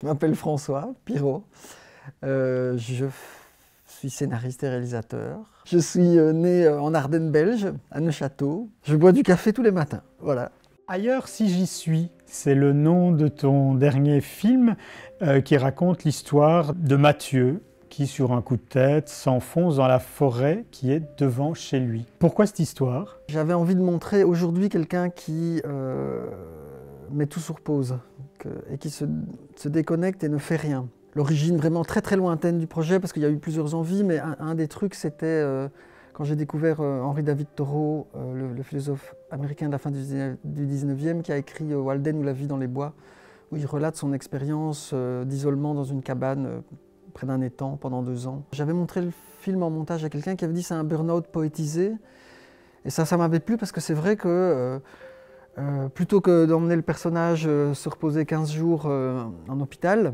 Je m'appelle François Pirot. Je suis scénariste et réalisateur. Je suis né en Ardennes belge, à Neufchâteau. Je bois du café tous les matins, voilà. Ailleurs si j'y suis, c'est le nom de ton dernier film qui raconte l'histoire de Mathieu qui, sur un coup de tête, s'enfonce dans la forêt qui est devant chez lui. Pourquoi cette histoire? J'avais envie de montrer aujourd'hui quelqu'un qui met tout sur pause et qui se déconnecte et ne fait rien. L'origine vraiment très très lointaine du projet, parce qu'il y a eu plusieurs envies, mais un des trucs c'était quand j'ai découvert Henri David Thoreau, le philosophe américain de la fin du 19e, qui a écrit Walden ou la vie dans les bois, où il relate son expérience d'isolement dans une cabane près d'un étang pendant 2 ans. J'avais montré le film en montage à quelqu'un qui avait dit c'est un burn-out poétisé, et ça m'avait plu parce que c'est vrai que plutôt que d'emmener le personnage se reposer 15 jours en hôpital,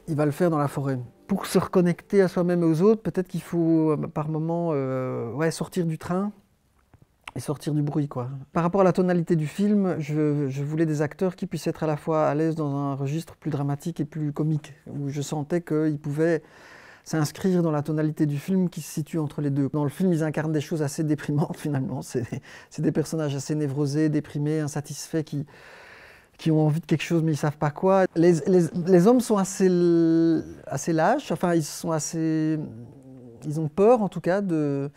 il va le faire dans la forêt. Pour se reconnecter à soi-même et aux autres, peut-être qu'il faut par moment sortir du train et sortir du bruit, quoi. Par rapport à la tonalité du film, je voulais des acteurs qui puissent être à la fois à l'aise dans un registre plus dramatique et plus comique, où je sentais qu'ils pouvaient s'inscrire dans la tonalité du film qui se situe entre les deux. Dans le film, ils incarnent des choses assez déprimantes finalement. C'est des personnages assez névrosés, déprimés, insatisfaits, qui ont envie de quelque chose mais ils ne savent pas quoi. Les hommes sont assez lâches, enfin ils ont peur en tout cas de...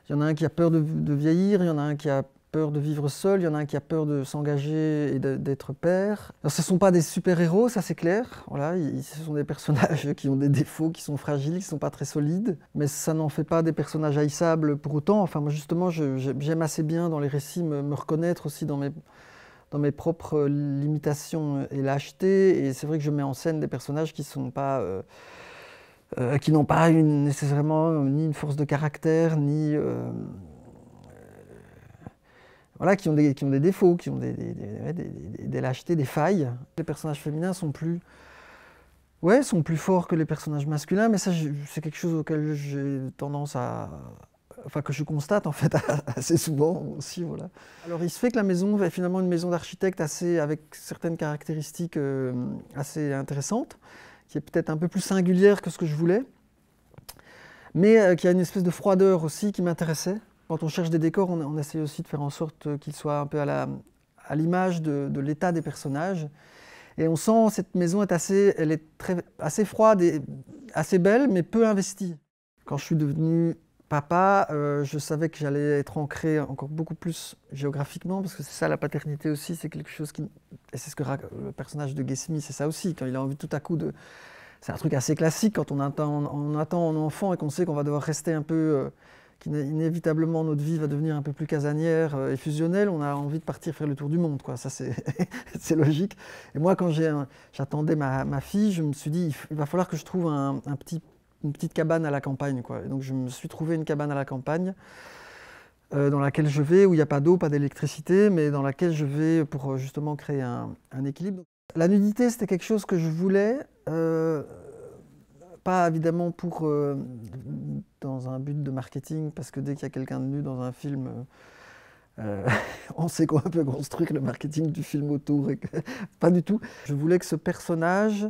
Il y en a un qui a peur de vieillir, il y en a un qui a peur de vivre seul, il y en a un qui a peur de s'engager et d'être père. Alors, ce ne sont pas des super-héros, ça c'est clair. Voilà, ce sont des personnages qui ont des défauts, qui sont fragiles, qui ne sont pas très solides. Mais ça n'en fait pas des personnages haïssables pour autant. Enfin, moi justement, j'aime assez bien dans les récits me reconnaître aussi dans mes propres limitations et lâcheté. Et c'est vrai que je mets en scène des personnages qui sont pas... qui n'ont pas nécessairement ni une force de caractère, ni... voilà, qui ont des défauts, qui ont des lâchetés, des failles. Les personnages féminins sont plus forts que les personnages masculins, mais ça, c'est quelque chose auquel j'ai tendance à... Enfin, que je constate en fait assez souvent aussi, voilà. Alors il se fait que la maison est finalement une maison d'architecte avec certaines caractéristiques assez intéressantes, qui est peut-être un peu plus singulière que ce que je voulais, mais qui a une espèce de froideur aussi qui m'intéressait. Quand on cherche des décors, on essaie aussi de faire en sorte qu'ils soient un peu à l'image de l'état des personnages. Et on sent cette maison elle est assez froide et assez belle, mais peu investie. Quand je suis devenu papa, je savais que j'allais être ancré encore beaucoup plus géographiquement, parce que c'est ça la paternité aussi, c'est quelque chose qui... Et c'est ce que le personnage de Guesmy, c'est ça aussi, quand il a envie tout à coup de... C'est un truc assez classique quand on attend un enfant et qu'on sait qu'on va devoir rester un peu... qu'inévitablement notre vie va devenir un peu plus casanière et fusionnelle, on a envie de partir faire le tour du monde, quoi. Ça c'est c'est logique. Et moi quand j'attendais ma fille, je me suis dit il va falloir que je trouve une petite cabane à la campagne, quoi. Et donc je me suis trouvé une cabane à la campagne dans laquelle je vais, où il n'y a pas d'eau, pas d'électricité, mais dans laquelle je vais pour justement créer un équilibre. La nudité, c'était quelque chose que je voulais, pas évidemment dans un but de marketing, parce que dès qu'il y a quelqu'un de nu dans un film, on sait qu'on peut construire le marketing du film autour. Pas du tout. Je voulais que ce personnage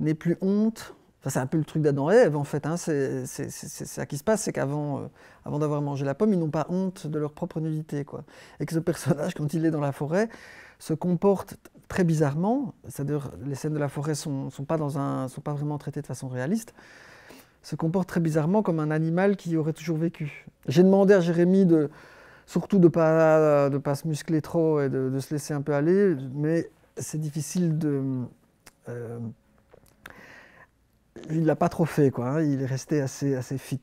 n'ait plus honte. Enfin, c'est un peu le truc d'Adam et Ève en fait. Hein. C'est ça qui se passe, c'est qu'avant d'avoir mangé la pomme, ils n'ont pas honte de leur propre nudité, quoi. Et que ce personnage, quand il est dans la forêt, se comporte très bizarrement. C'est-à-dire, les scènes de la forêt sont pas vraiment traitées de façon réaliste. Se comporte très bizarrement comme un animal qui aurait toujours vécu. J'ai demandé à Jérémy surtout de pas se muscler trop et de se laisser un peu aller, mais c'est difficile de... il l'a pas trop fait, quoi, hein. Il est resté assez fit.